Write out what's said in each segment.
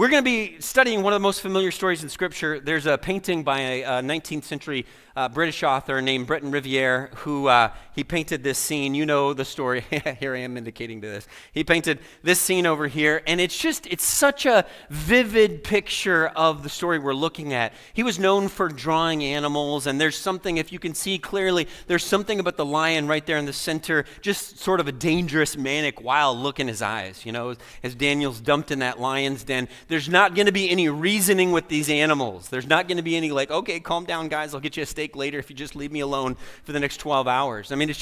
We're going to be studying one of the most familiar stories in Scripture. There's a painting by a 19th century British author named Breton Riviere who he painted this scene. You know the story. Here I am indicating to this. He painted this scene over here, and it's such a vivid picture of the story we're looking at. He was known for drawing animals, and there's something, if you can see clearly, there's something about the lion right there in the center, just sort of a dangerous, manic, wild look in his eyes. You know, as Daniel's dumped in that lion's den, there's not going to be any reasoning with these animals. There's not going to be any like, okay, calm down, guys. I'll get you a steak later if you just leave me alone for the next 12 hours. I mean,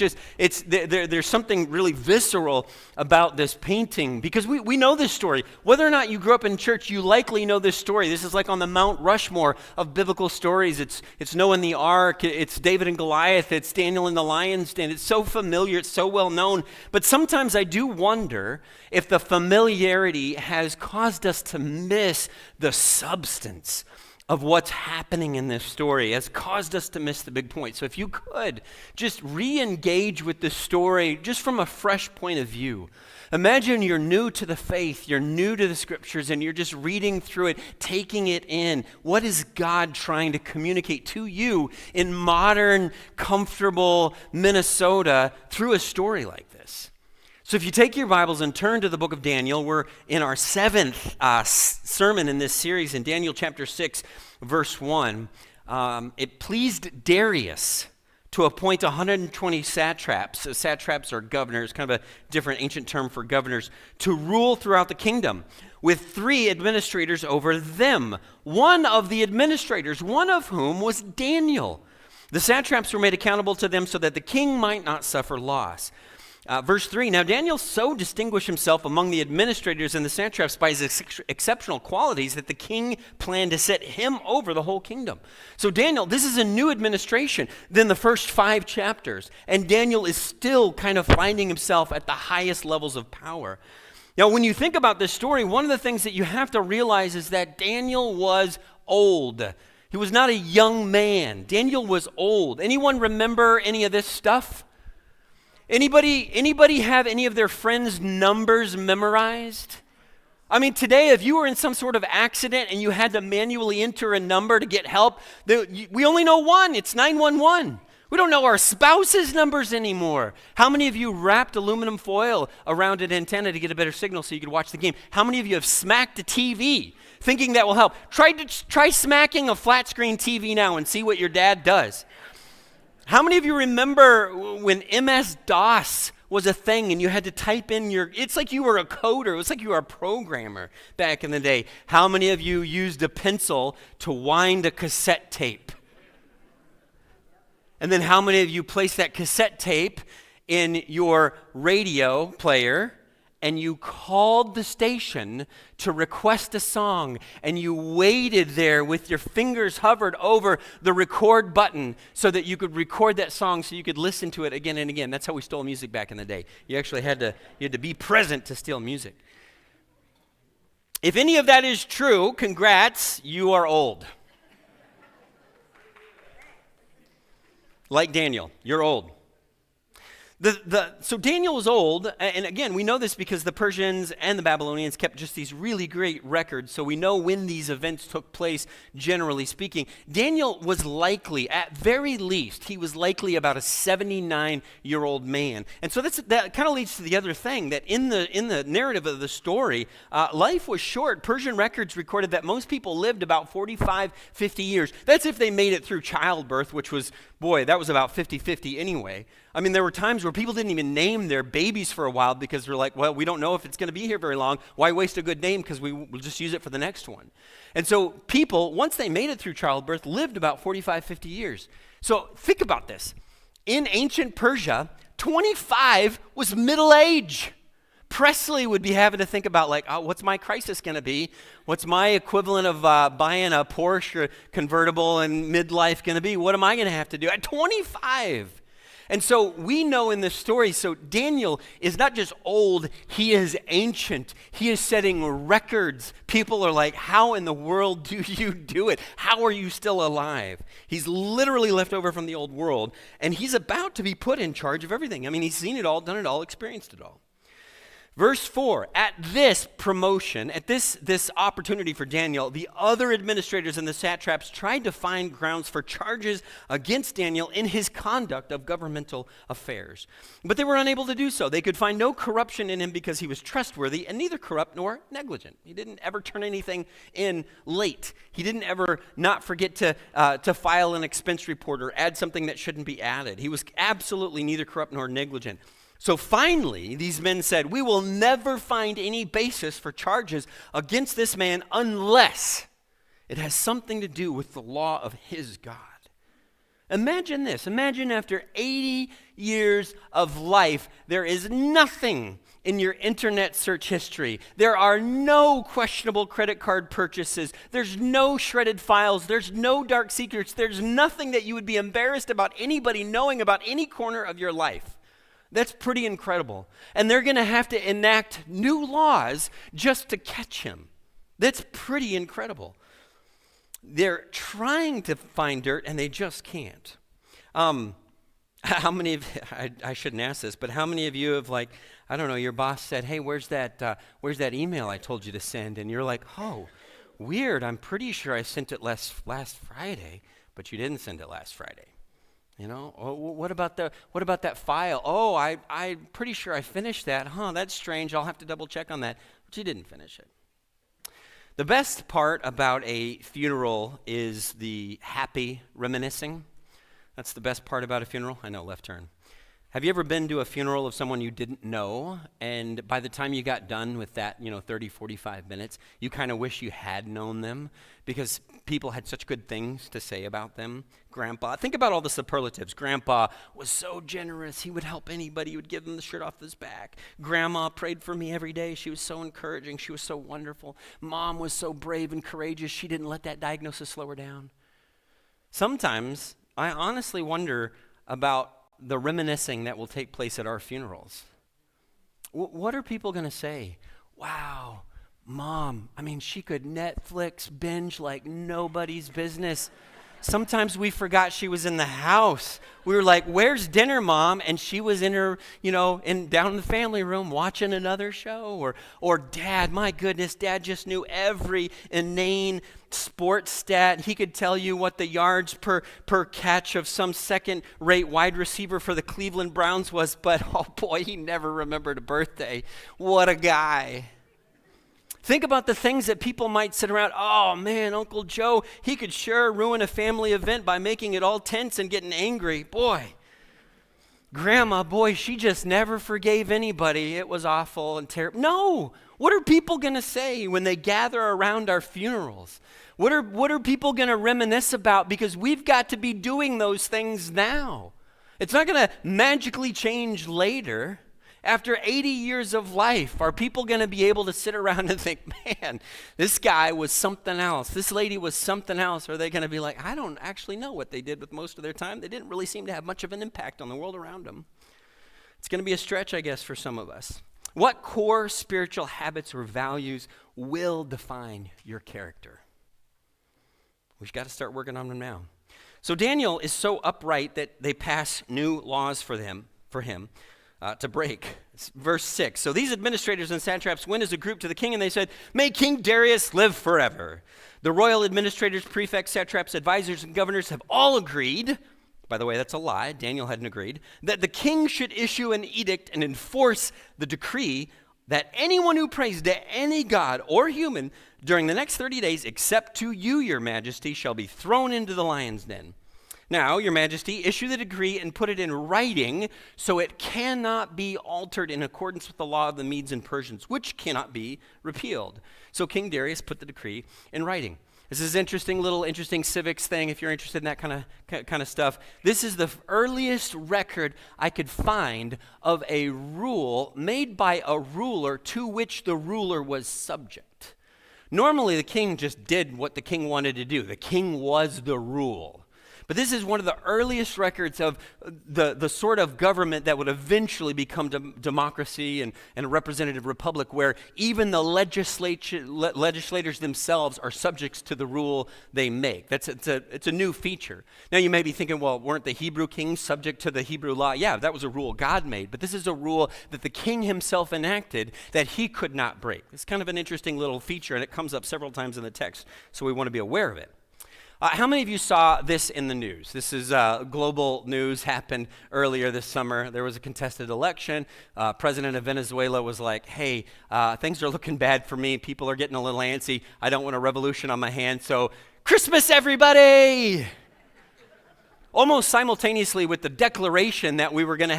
there's something really visceral about this painting because we know this story. Whether or not you grew up in church, you likely know this story. This is like on the Mount Rushmore of biblical stories. It's Noah and the Ark. It's David and Goliath. It's Daniel and the lion's den. It's so familiar. It's so well known. But sometimes I do wonder if the familiarity has caused us to miss the substance of what's happening in this story, has caused us to miss the big point. So if you could just re-engage with the story just from a fresh point of view. Imagine you're new to the faith, you're new to the scriptures, and you're just reading through it, taking it in. What is God trying to communicate to you in modern, comfortable Minnesota through a story like this? So if you take your Bibles and turn to the book of Daniel, we're in our seventh sermon in this series in Daniel chapter 6, verse 1. It pleased Darius to appoint 120 satraps. So satraps are governors, kind of a different ancient term for governors, to rule throughout the kingdom, with 3 administrators over them. One of the administrators, one of whom was Daniel. The satraps were made accountable to them so that the king might not suffer loss. Verse 3, now Daniel so distinguished himself among the administrators and the satraps by his exceptional qualities that the king planned to set him over the whole kingdom. So Daniel, this is a new administration than the first 5 chapters, and Daniel is still kind of finding himself at the highest levels of power. Now, when you think about this story, one of the things that you have to realize is that Daniel was old. He was not a young man. Daniel was old. Anyone remember any of this stuff? Anybody have any of their friends' numbers memorized? I mean, today, if you were in some sort of accident and you had to manually enter a number to get help, we only know one. It's 911. We don't know our spouse's numbers anymore. How many of you wrapped aluminum foil around an antenna to get a better signal so you could watch the game? How many of you have smacked a TV thinking that will help? Try smacking a flat screen TV now and see what your dad does. How many of you remember when MS-DOS was a thing and you had to type in it's like you were a coder, it was like you were a programmer back in the day. How many of you used a pencil to wind a cassette tape? And then how many of you placed that cassette tape in your radio player and you called the station to request a song, and you waited there with your fingers hovered over the record button so that you could record that song so you could listen to it again and again. That's how we stole music back in the day. You actually had to be present to steal music. If any of that is true, congrats, you are old. Like Daniel, you're old. So Daniel was old, and again, we know this because the Persians and the Babylonians kept just these really great records, so we know when these events took place, generally speaking. Daniel was likely, at very least, he was likely about a 79-year-old man. And so that kind of leads to the other thing, that in the narrative of the story, life was short. Persian records recorded that most people lived about 45, 50 years. That's if they made it through childbirth, which was, boy, that was about 50-50 anyway. I mean, there were times where people didn't even name their babies for a while because they're like, well, we don't know if it's going to be here very long. Why waste a good name? Because we'll just use it for the next one. And so people, once they made it through childbirth, lived about 45, 50 years. So think about this. In ancient Persia, 25 was middle age. Presley would be having to think about like, oh, what's my crisis going to be? What's my equivalent of buying a Porsche convertible in midlife going to be? What am I going to have to do? At 25. And so we know in this story, so Daniel is not just old, he is ancient. He is setting records. People are like, how in the world do you do it? How are you still alive? He's literally left over from the old world, and he's about to be put in charge of everything. I mean, he's seen it all, done it all, experienced it all. Verse 4, at this promotion, at this opportunity for Daniel, the other administrators and the satraps tried to find grounds for charges against Daniel in his conduct of governmental affairs. But they were unable to do so. They could find no corruption in him because he was trustworthy and neither corrupt nor negligent. He didn't ever turn anything in late. He didn't ever not forget to file an expense report or add something that shouldn't be added. He was absolutely neither corrupt nor negligent. So finally, these men said, we will never find any basis for charges against this man unless it has something to do with the law of his God. Imagine this. Imagine after 80 years of life, there is nothing in your internet search history. There are no questionable credit card purchases. There's no shredded files. There's no dark secrets. There's nothing that you would be embarrassed about anybody knowing about any corner of your life. That's pretty incredible. And they're going to have to enact new laws just to catch him. That's pretty incredible. They're trying to find dirt and they just can't. How many of I shouldn't ask this, but how many of you have, like, I don't know, your boss said, hey, where's that email I told you to send? And you're like, oh, weird. I'm pretty sure I sent it last Friday, but you didn't send it last Friday. You know, oh, what about that file? Oh, I'm pretty sure I finished that. That's strange. I'll have to double check on that. But you didn't finish it. The best part about a funeral is the happy reminiscing. That's the best part about a funeral. I know, left turn. Have you ever been to a funeral of someone you didn't know, and by the time you got done with that, 30, 45 minutes, you kind of wish you had known them because people had such good things to say about them? Grandpa, think about all the superlatives. Grandpa was so generous. He would help anybody. He would give them the shirt off his back. Grandma prayed for me every day. She was so encouraging. She was so wonderful. Mom was so brave and courageous. She didn't let that diagnosis slow her down. Sometimes I honestly wonder about the reminiscing that will take place at our funerals. What are people going to say? Wow, Mom, she could Netflix binge like nobody's business. Sometimes we forgot she was in the house. We were like, where's dinner, Mom? And she was in her, down in the family room watching another show. Or Dad, my goodness, Dad just knew every inane sports stat. He could tell you what the yards per catch of some second-rate wide receiver for the Cleveland Browns was, but oh boy, he never remembered a birthday. What a guy. Think about the things that people might sit around, oh man, Uncle Joe, he could sure ruin a family event by making it all tense and getting angry. Boy, Grandma, boy, she just never forgave anybody. It was awful and terrible. No, what are people going to say when they gather around our funerals? What are people going to reminisce about? Because we've got to be doing those things now. It's not going to magically change later. After 80 years of life, are people going to be able to sit around and think, man, this guy was something else, this lady was something else? Or are they going to be like, I don't actually know what they did with most of their time. They didn't really seem to have much of an impact on the world around them. It's going to be a stretch, I guess, for some of us. What core spiritual habits or values will define your character? We've got to start working on them now. So Daniel is so upright that they pass new laws for him. To break. Verse 6. So these administrators and satraps went as a group to the king and they said, may King Darius live forever. The royal administrators, prefects, satraps, advisors, and governors have all agreed, by the way, that's a lie, Daniel hadn't agreed, that the king should issue an edict and enforce the decree that anyone who prays to any god or human during the next 30 days, except to you, your majesty, shall be thrown into the lion's den. Now, your majesty, issue the decree and put it in writing so it cannot be altered in accordance with the law of the Medes and Persians, which cannot be repealed. So King Darius put the decree in writing. This is interesting civics thing if you're interested in that kind of stuff. This is the earliest record I could find of a rule made by a ruler to which the ruler was subject. Normally, the king just did what the king wanted to do. The king was the rule. But this is one of the earliest records of the sort of government that would eventually become democracy and a representative republic, where even the legislators themselves are subjects to the rule they make. It's a new feature. Now you may be thinking, well, weren't the Hebrew kings subject to the Hebrew law? Yeah, that was a rule God made, but this is a rule that the king himself enacted that he could not break. It's kind of an interesting little feature, and it comes up several times in the text, so we want to be aware of it. How many of you saw this in the news? This is global news, happened earlier this summer. There was a contested election. President of Venezuela was like, hey, things are looking bad for me. People are getting a little antsy. I don't want a revolution on my hands, so Christmas, everybody! Almost simultaneously with the declaration that they were going to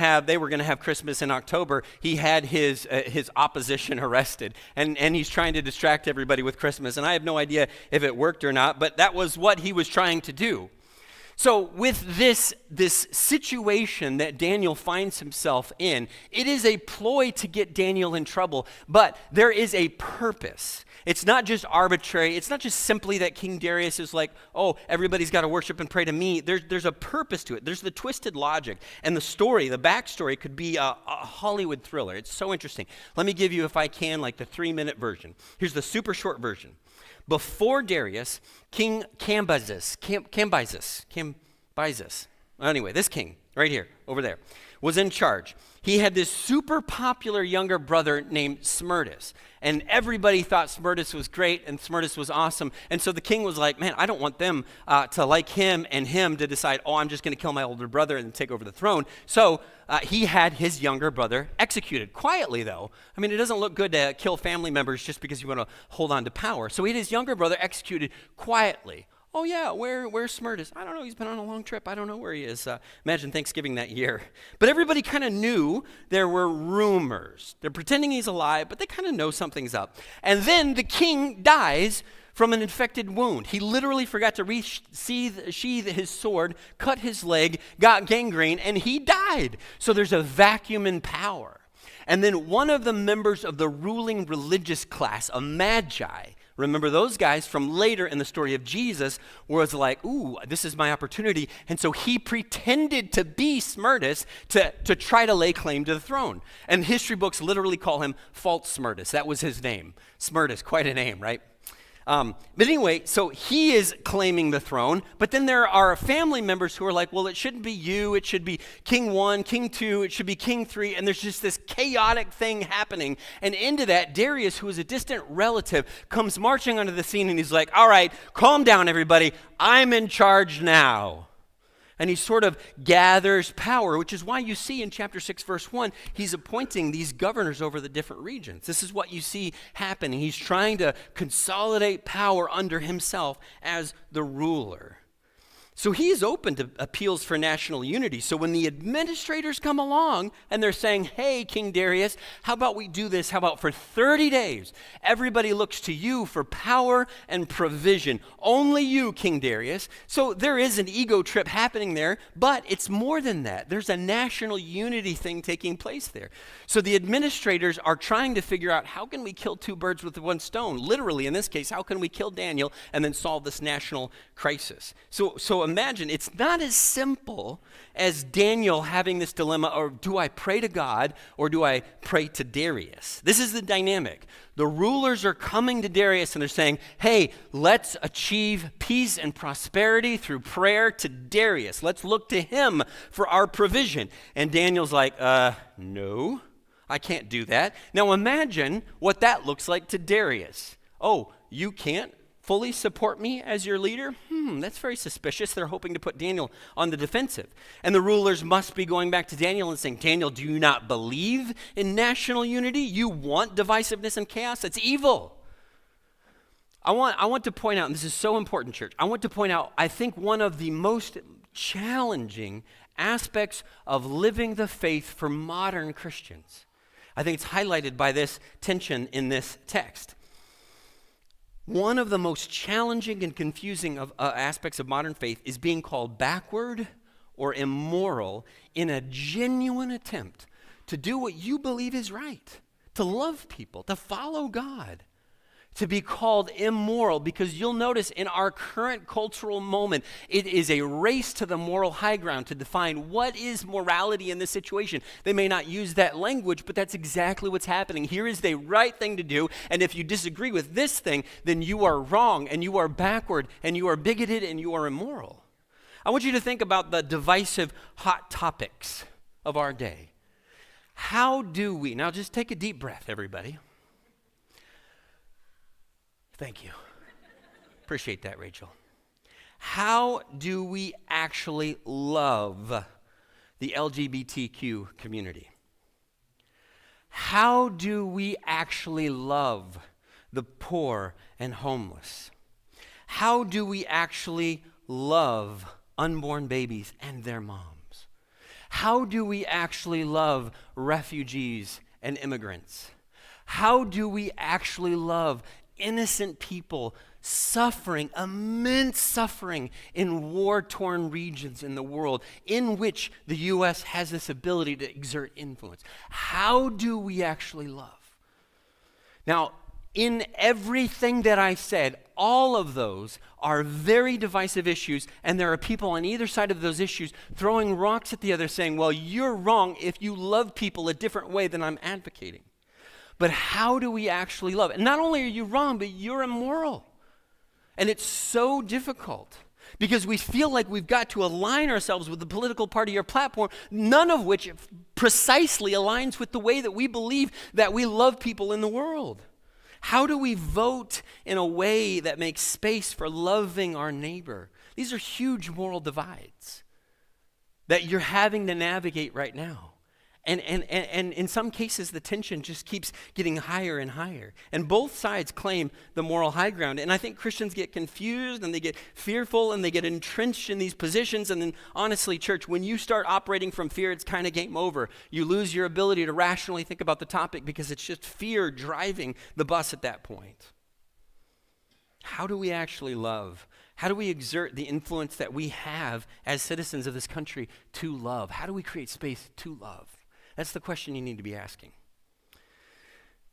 have Christmas in October, he had his opposition arrested, and he's trying to distract everybody with Christmas. And I have no idea if it worked or not, but that was what he was trying to do. So with this situation that Daniel finds himself in, it is a ploy to get Daniel in trouble, but there is a purpose. It's not just arbitrary. It's not just simply that King Darius is like, oh, everybody's got to worship and pray to me. There's a purpose to it. There's the twisted logic. And the story, the backstory could be a Hollywood thriller. It's so interesting. Let me give you, if I can, like the 3-minute version. Here's the super short version. Before Darius, King Cambyses, anyway, this king right here, over there, was in charge. He had this super popular younger brother named Smerdis, and everybody thought Smerdis was great and Smerdis was awesome. And so the king was like, man, I don't want them to like him and him to decide, oh, I'm just going to kill my older brother and take over the throne. So he had his younger brother executed quietly, though. I mean, it doesn't look good to kill family members just because you want to hold on to power. So he had his younger brother executed quietly. Oh, yeah, where's Smerdis? I don't know. He's been on a long trip. I don't know where he is. Imagine Thanksgiving that year. But everybody kind of knew there were rumors. They're pretending he's alive, but they kind of know something's up. And then the king dies from an infected wound. He literally forgot to sheathe his sword, cut his leg, got gangrene, and he died. So there's a vacuum in power. And then one of the members of the ruling religious class, a magi, remember those guys from later in the story of Jesus, was like, ooh, this is my opportunity. And so he pretended to be Smerdis to try to lay claim to the throne. And history books literally call him false Smerdis. That was his name. Smerdis, quite a name, right? But anyway, so he is claiming the throne, but then there are family members who are like, well, it shouldn't be you, it should be King 1, King 2, it should be King 3, and there's just this chaotic thing happening. And into that, Darius, who is a distant relative, comes marching onto the scene, and he's like, all right, calm down, everybody, I'm in charge now. And he sort of gathers power, which is why you see in chapter 6, verse 1, he's appointing these governors over the different regions. This is what you see happening. He's trying to consolidate power under himself as the ruler. So he is open to appeals for national unity. So when the administrators come along and they're saying, hey, King Darius, how about we do this? How about for 30 days, everybody looks to you for power and provision. Only you, King Darius. So there is an ego trip happening there, but it's more than that. There's a national unity thing taking place there. So the administrators are trying to figure out, how can we kill two birds with one stone? Literally, in this case, how can we kill Daniel and then solve this national crisis? So imagine, it's not as simple as Daniel having this dilemma, or do I pray to God or do I pray to Darius? This is the dynamic. The rulers are coming to Darius and they're saying, hey, let's achieve peace and prosperity through prayer to Darius. Let's look to him for our provision. And Daniel's like, no, I can't do that. Now imagine what that looks like to Darius. Oh, you can't fully support me as your leader? That's very suspicious. They're hoping to put Daniel on the defensive. And the rulers must be going back to Daniel and saying, Daniel, do you not believe in national unity? You want divisiveness and chaos? That's evil. I want to point out, and this is so important, church, I want to point out, I think one of the most challenging aspects of living the faith for modern Christians. I think it's highlighted by this tension in this text. One of the most challenging and confusing aspects of modern faith is being called backward or immoral in a genuine attempt to do what you believe is right, to love people, to follow God, to be called immoral, because you'll notice in our current cultural moment, it is a race to the moral high ground to define what is morality in this situation. They may not use that language, but that's exactly what's happening. Here is the right thing to do, and if you disagree with this thing, then you are wrong, and you are backward, and you are bigoted, and you are immoral. I want you to think about the divisive hot topics of our day. How do we, now just take a deep breath, everybody. Thank you. Appreciate that, Rachel. How do we actually love the LGBTQ community? How do we actually love the poor and homeless? How do we actually love unborn babies and their moms? How do we actually love refugees and immigrants? How do we actually love innocent people suffering, immense suffering in war-torn regions in the world in which the U.S. has this ability to exert influence? How do we actually love? Now, in everything that I said, all of those are very divisive issues, and there are people on either side of those issues throwing rocks at the other saying, well, you're wrong if you love people a different way than I'm advocating. But how do we actually love? And not only are you wrong, but you're immoral. And it's so difficult because we feel like we've got to align ourselves with the political party or platform, none of which precisely aligns with the way that we believe that we love people in the world. How do we vote in a way that makes space for loving our neighbor? These are huge moral divides that you're having to navigate right now. And in some cases, the tension just keeps getting higher and higher. And both sides claim the moral high ground. And I think Christians get confused and they get fearful and they get entrenched in these positions. And then honestly, church, when you start operating from fear, it's kind of game over. You lose your ability to rationally think about the topic because it's just fear driving the bus at that point. How do we actually love? How do we exert the influence that we have as citizens of this country to love? How do we create space to love? That's the question you need to be asking.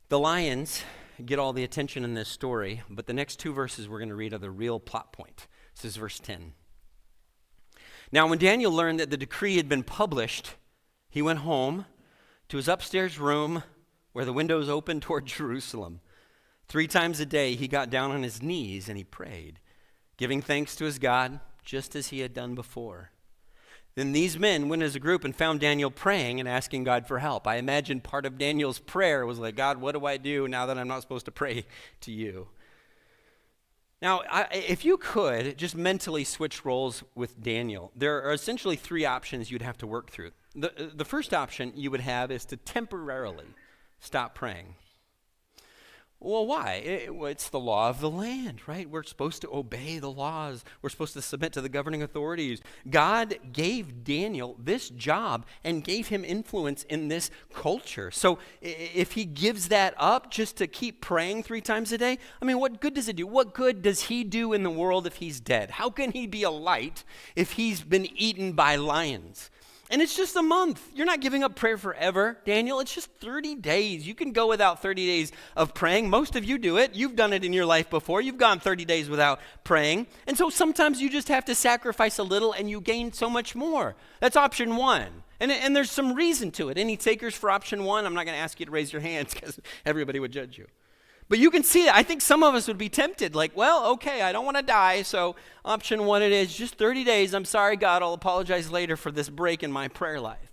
The lions get all the attention in this story, but the next two verses we're going to read are the real plot point. This is verse 10. Now, when Daniel learned that the decree had been published, he went home to his upstairs room where the windows opened toward Jerusalem. 3 times a day he got down on his knees and he prayed, giving thanks to his God just as he had done before. Then these men went as a group and found Daniel praying and asking God for help. I imagine part of Daniel's prayer was like, God, what do I do now that I'm not supposed to pray to you? Now, if you could just mentally switch roles with Daniel, there are essentially 3 options you'd have to work through. The first option you would have is to temporarily stop praying. Well, why? It's the law of the land, right? We're supposed to obey the laws. We're supposed to submit to the governing authorities. God gave Daniel this job and gave him influence in this culture. So if he gives that up just to keep praying 3 times a day, I mean, what good does it do? What good does he do in the world if he's dead? How can he be a light if he's been eaten by lions? And it's just a month. You're not giving up prayer forever, Daniel. It's just 30 days. You can go without 30 days of praying. Most of you do it. You've done it in your life before. You've gone 30 days without praying. And so sometimes you just have to sacrifice a little and you gain so much more. That's option 1. And there's some reason to it. Any takers for option 1? I'm not going to ask you to raise your hands because everybody would judge you. But you can see that. I think some of us would be tempted, like, well, okay, I don't want to die, so option 1 it is, just 30 days. I'm sorry, God, I'll apologize later for this break in my prayer life.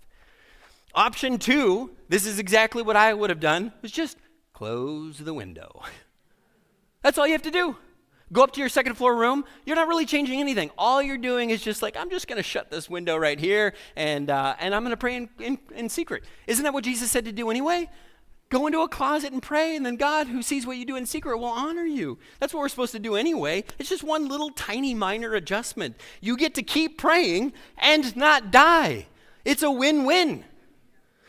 Option 2, this is exactly what I would have done, was just close the window. That's all you have to do. Go up to your second floor room. You're not really changing anything. All you're doing is just like, I'm just going to shut this window right here, and I'm going to pray in secret. Isn't that what Jesus said to do anyway? Go into a closet and pray, and then God, who sees what you do in secret, will honor you. That's what we're supposed to do anyway. It's just one little tiny minor adjustment. You get to keep praying and not die. It's a win-win.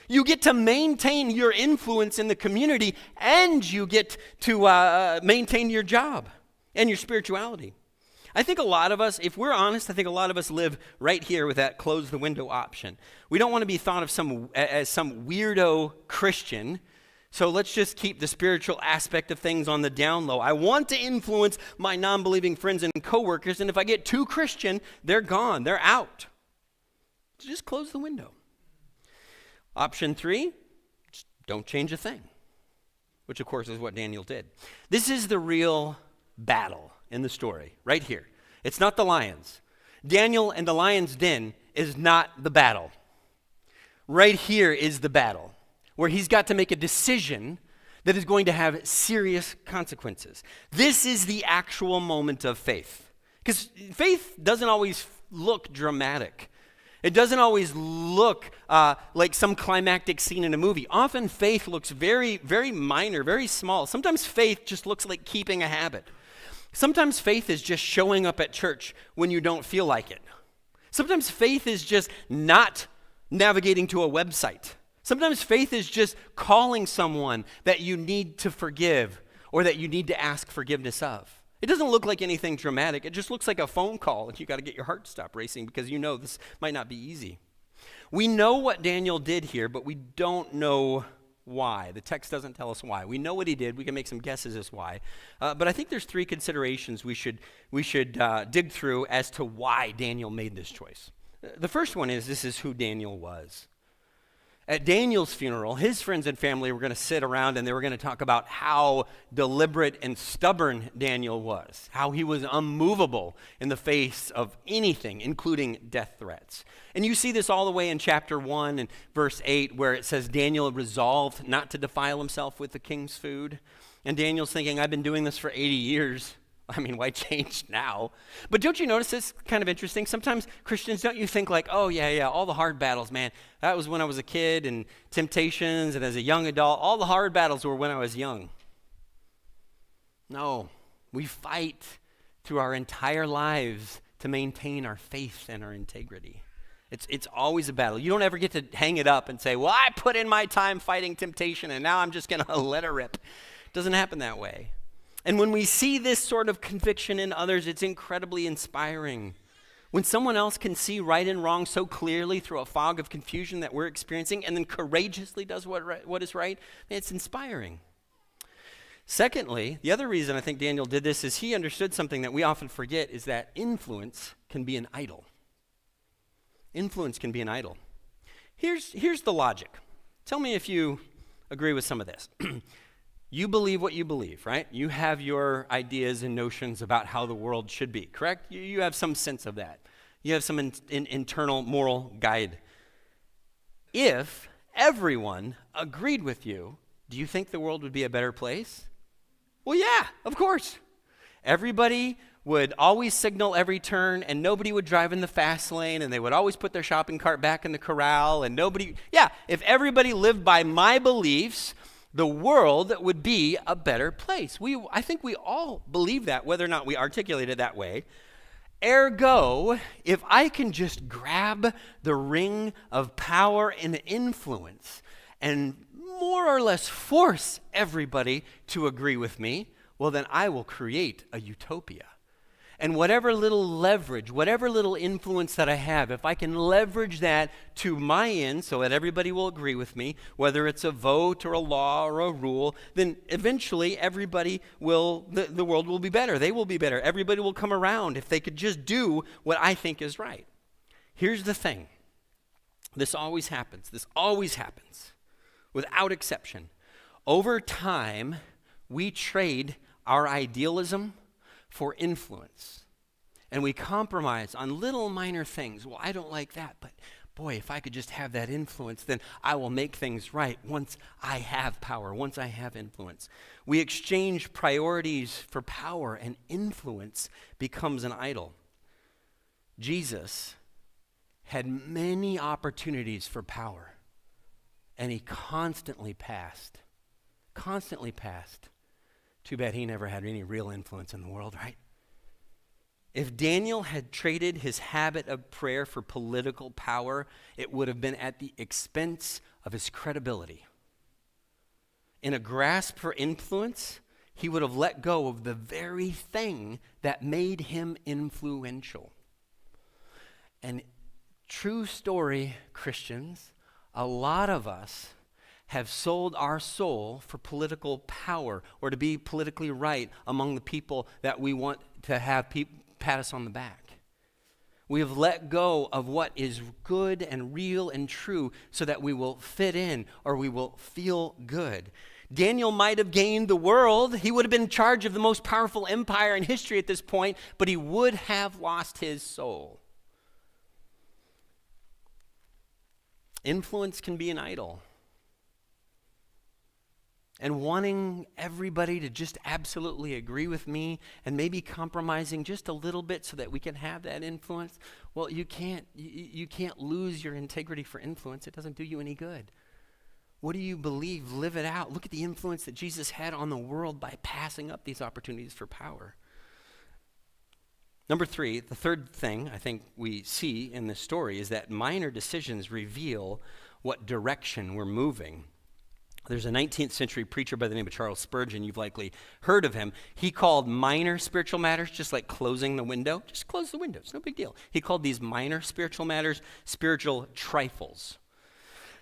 You get to maintain your influence in the community, and you get to maintain your job and your spirituality. I think a lot of us, if we're honest, I think a lot of us live right here with that close the window option. We don't want to be thought of as some weirdo Christian, So let's just keep the spiritual aspect of things on the down low. I want to influence my non-believing friends and coworkers, and if I get too Christian, they're gone, they're out. So just close the window. Option 3, just don't change a thing, which of course is what Daniel did. This is the real battle in the story, right here. It's not the lions. Daniel and the lion's den is not the battle. Right here is the battle, where he's got to make a decision that is going to have serious consequences. This is the actual moment of faith. Because faith doesn't always look dramatic. It doesn't always look like some climactic scene in a movie. Often faith looks very, very minor, very small. Sometimes faith just looks like keeping a habit. Sometimes faith is just showing up at church when you don't feel like it. Sometimes faith is just not navigating to a website. Sometimes faith is just calling someone that you need to forgive or that you need to ask forgiveness of. It doesn't look like anything dramatic. It just looks like a phone call, and you got to get your heart to stop racing because you know this might not be easy. We know what Daniel did here, but we don't know why. The text doesn't tell us why. We know what he did. We can make some guesses as why. But I think there's 3 considerations we should dig through as to why Daniel made this choice. The first one is, this is who Daniel was. At Daniel's funeral, his friends and family were going to sit around and they were going to talk about how deliberate and stubborn Daniel was, how he was unmovable in the face of anything, including death threats. And you see this all the way in chapter 1 and verse 8, where it says Daniel resolved not to defile himself with the king's food. And Daniel's thinking, I've been doing this for 80 years. I mean, why change now? But don't you notice this kind of interesting? Sometimes Christians, don't you think like, oh yeah, all the hard battles, man. That was when I was a kid, and temptations, and as a young adult. All the hard battles were when I was young. No, we fight through our entire lives to maintain our faith and our integrity. It's always a battle. You don't ever get to hang it up and say, well, I put in my time fighting temptation, and now I'm just going to let it rip. It doesn't happen that way. And when we see this sort of conviction in others, it's incredibly inspiring. When someone else can see right and wrong so clearly through a fog of confusion that we're experiencing and then courageously does what is right, it's inspiring. Secondly, the other reason I think Daniel did this is he understood something that we often forget, is that influence can be an idol. Influence can be an idol. Here's the logic. Tell me if you agree with some of this. You believe what you believe, right? You have your ideas and notions about how the world should be, correct? You have some sense of that. You have some internal moral guide. If everyone agreed with you, do you think the world would be a better place? Well, yeah, of course. Everybody would always signal every turn, and nobody would drive in the fast lane, and they would always put their shopping cart back in the corral, and if everybody lived by my beliefs, the world would be a better place. I think we all believe that, whether or not we articulate it that way. Ergo, if I can just grab the ring of power and influence and more or less force everybody to agree with me, well, then I will create a utopia. And whatever little leverage, whatever little influence that I have, if I can leverage that to my end so that everybody will agree with me, whether it's a vote or a law or a rule, then eventually everybody the world will be better. They will be better. Everybody will come around if they could just do what I think is right. Here's the thing. This always happens. Without exception. Over time, we trade our idealism for influence. And we compromise on little minor things. Well, I don't like that, but boy, if I could just have that influence, then I will make things right once I have power, once I have influence. We exchange priorities for power, and influence becomes an idol. Jesus had many opportunities for power, and he constantly passed. Too bad he never had any real influence in the world, right? If Daniel had traded his habit of prayer for political power, it would have been at the expense of his credibility. In a grasp for influence, he would have let go of the very thing that made him influential. And true story, Christians, a lot of us have sold our soul for political power or to be politically right among the people that we want to have pat us on the back. We have let go of what is good and real and true so that we will fit in or we will feel good. Daniel might have gained the world. He would have been in charge of the most powerful empire in history at this point, but he would have lost his soul. Influence can be an idol. And wanting everybody to just absolutely agree with me and maybe compromising just a little bit so that we can have that influence, well, you can't lose your integrity for influence. It doesn't do you any good. What do you believe? Live it out. Look at the influence that Jesus had on the world by passing up these opportunities for power. Number 3, the third thing I think we see in this story is that minor decisions reveal what direction we're moving. There's a 19th century preacher by the name of Charles Spurgeon. You've likely heard of him. He called minor spiritual matters, just like closing the window. Just close the window. It's no big deal. He called these minor spiritual matters spiritual trifles.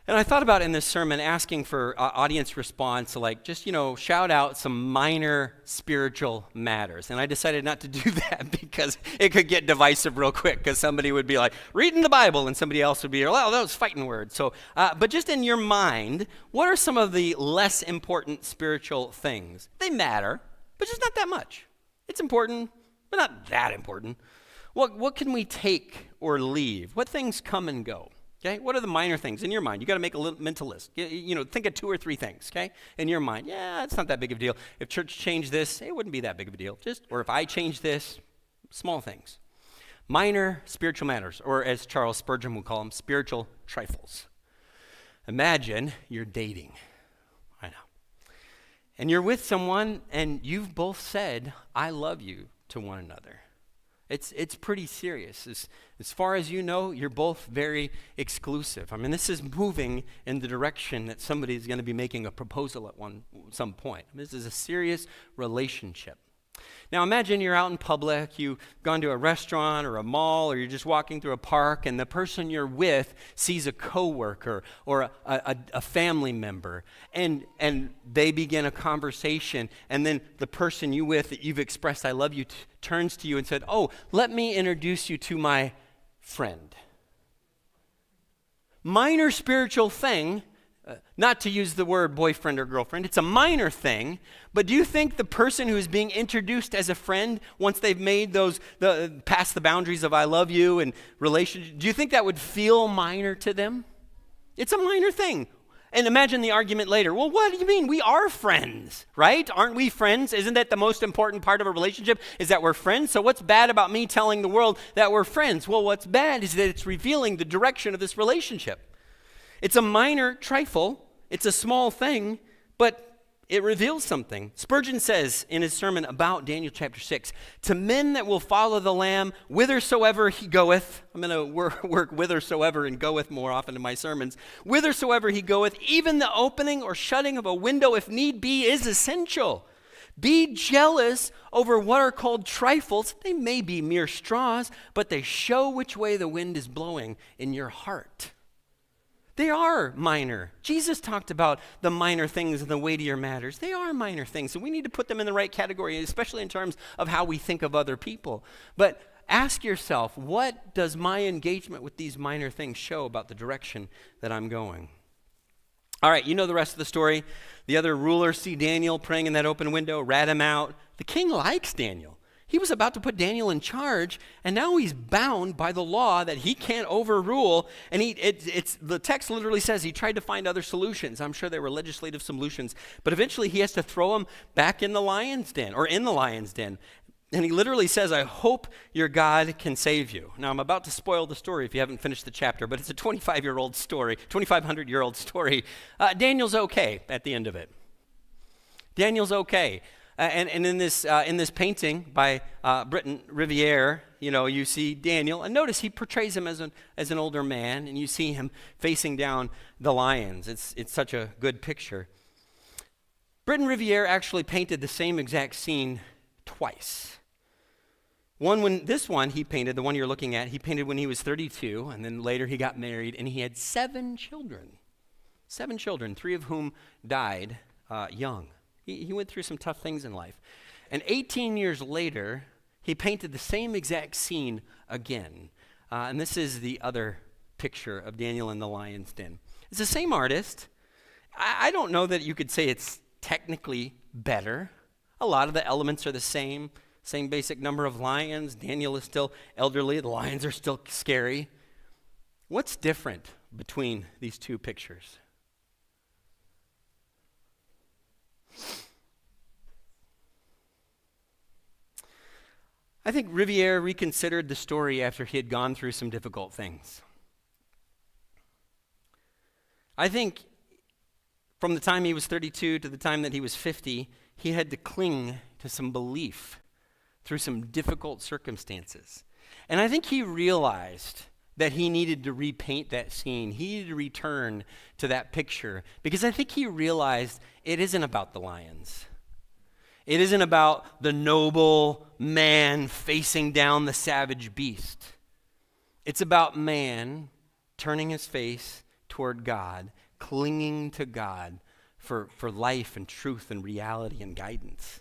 And I thought about in this sermon asking for audience response, like just, shout out some minor spiritual matters. And I decided not to do that because it could get divisive real quick because somebody would be like, reading the Bible, and somebody else would be, well, that was fighting words. So, but just in your mind, what are some of the less important spiritual things? They matter, but just not that much. It's important, but not that important. What can we take or leave? What things come and go? Okay, what are the minor things in your mind? You got to make a little mental list. Think of 2 or 3 things, okay, in your mind. Yeah, it's not that big of a deal. If church changed this, it wouldn't be that big of a deal. Or if I change this, small things. Minor spiritual matters, or as Charles Spurgeon would call them, spiritual trifles. Imagine you're dating. I know. And you're with someone, and you've both said, I love you to one another. It's pretty serious. As far as you know, you're both very exclusive. I mean, this is moving in the direction that somebody is going to be making a proposal at some point. This is a serious relationship. Now imagine you're out in public, you've gone to a restaurant or a mall, or you're just walking through a park, and the person you're with sees a coworker or a family member, and they begin a conversation, and then the person you with that you've expressed I love you turns to you and said, oh, let me introduce you to my friend. Minor spiritual thing. Not to use the word boyfriend or girlfriend, it's a minor thing, but do you think the person who is being introduced as a friend, once they've made past the boundaries of I love you and relationship, do you think that would feel minor to them? It's a minor thing. And imagine the argument later. Well, what do you mean? We are friends, right? Aren't we friends? Isn't that the most important part of a relationship, is that we're friends? So what's bad about me telling the world that we're friends? Well, what's bad is that it's revealing the direction of this relationship. It's a minor trifle, it's a small thing, but it reveals something. Spurgeon says in his sermon about Daniel chapter 6, to men that will follow the Lamb whithersoever he goeth, I'm going to work whithersoever and goeth more often in my sermons, whithersoever he goeth, even the opening or shutting of a window if need be is essential. Be jealous over what are called trifles. They may be mere straws, but they show which way the wind is blowing in your heart. They are minor. Jesus talked about the minor things and the weightier matters. They are minor things, and we need to put them in the right category, especially in terms of how we think of other people. But ask yourself, what does my engagement with these minor things show about the direction that I'm going? All right, you know the rest of the story. The other rulers see Daniel praying in that open window, rat him out. The king likes Daniel. He was about to put Daniel in charge, and now he's bound by the law that he can't overrule. And the text literally says he tried to find other solutions. I'm sure there were legislative solutions, but eventually he has to throw him back in the lion's den, or in the lion's den. And he literally says, I hope your God can save you. Now, I'm about to spoil the story if you haven't finished the chapter, but it's a 2,500-year-old story. Daniel's okay at the end of it. Daniel's okay. And in this painting by Britton Riviere, you see Daniel, and notice he portrays him as an older man, and you see him facing down the lions. It's such a good picture. Britton Riviere actually painted the same exact scene twice. This one he painted, the one you're looking at, he painted when he was 32, and then later he got married, and he had 7 children. 7 children, 3 of whom died young. He went through some tough things in life. And 18 years later, he painted the same exact scene again. And this is the other picture of Daniel in the lion's den. It's the same artist. I don't know that you could say it's technically better. A lot of the elements are the same basic number of lions. Daniel is still elderly. The lions are still scary. What's different between these two pictures? I think Riviere reconsidered the story after he had gone through some difficult things. I think from the time he was 32 to the time that he was 50, he had to cling to some belief through some difficult circumstances. And I think he realized that he needed to repaint that scene. He needed to return to that picture because I think he realized it isn't about the lions. It isn't about the noble man facing down the savage beast. It's about man turning his face toward God, clinging to God for life and truth and reality and guidance.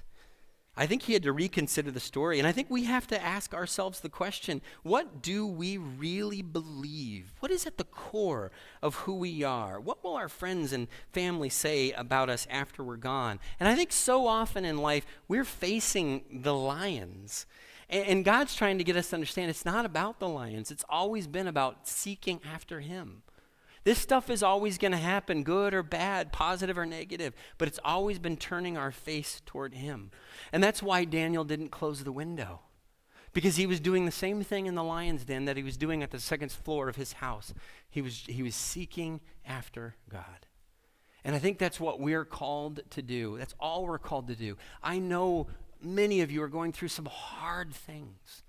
I think he had to reconsider the story, and I think we have to ask ourselves the question, what do we really believe? What is at the core of who we are? What will our friends and family say about us after we're gone? And I think so often in life, we're facing the lions, and God's trying to get us to understand it's not about the lions. It's always been about seeking after him. This stuff is always going to happen, good or bad, positive or negative, but it's always been turning our face toward him. And that's why Daniel didn't close the window, because he was doing the same thing in the lion's den that he was doing at the second floor of his house. He was seeking after God. And I think that's what we're called to do. That's all we're called to do. I know many of you are going through some hard things.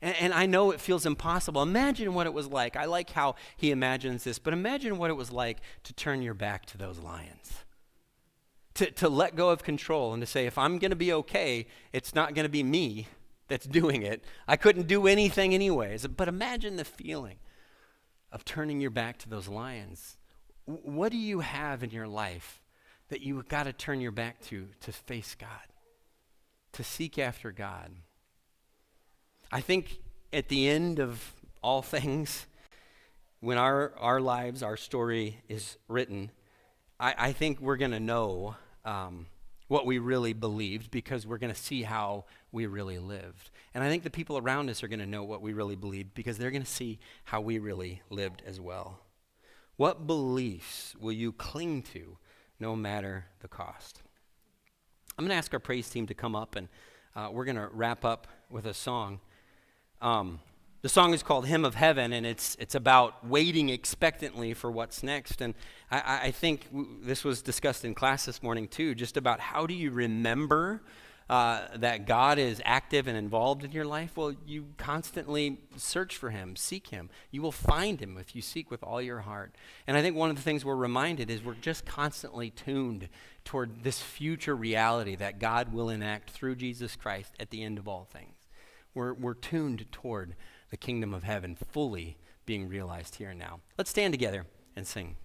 And I know it feels impossible. Imagine what it was like. I like how he imagines this, but imagine what it was like to turn your back to those lions. To let go of control and to say, if I'm going to be okay, it's not going to be me that's doing it. I couldn't do anything anyways. But imagine the feeling of turning your back to those lions. What do you have in your life that you've got to turn your back to face God, to seek after God? I think at the end of all things, when our lives, our story is written, I think we're going to know what we really believed because we're going to see how we really lived. And I think the people around us are going to know what we really believed because they're going to see how we really lived as well. What beliefs will you cling to no matter the cost? I'm going to ask our praise team to come up, and we're going to wrap up with a song. The song is called Hymn of Heaven, and it's about waiting expectantly for what's next. And I think this was discussed in class this morning too, just about how do you remember that God is active and involved in your life? Well, you constantly search for him, seek him. You will find him if you seek with all your heart. And I think one of the things we're reminded is we're just constantly tuned toward this future reality that God will enact through Jesus Christ at the end of all things. We're tuned toward the kingdom of heaven fully being realized here and now. Let's stand together and sing.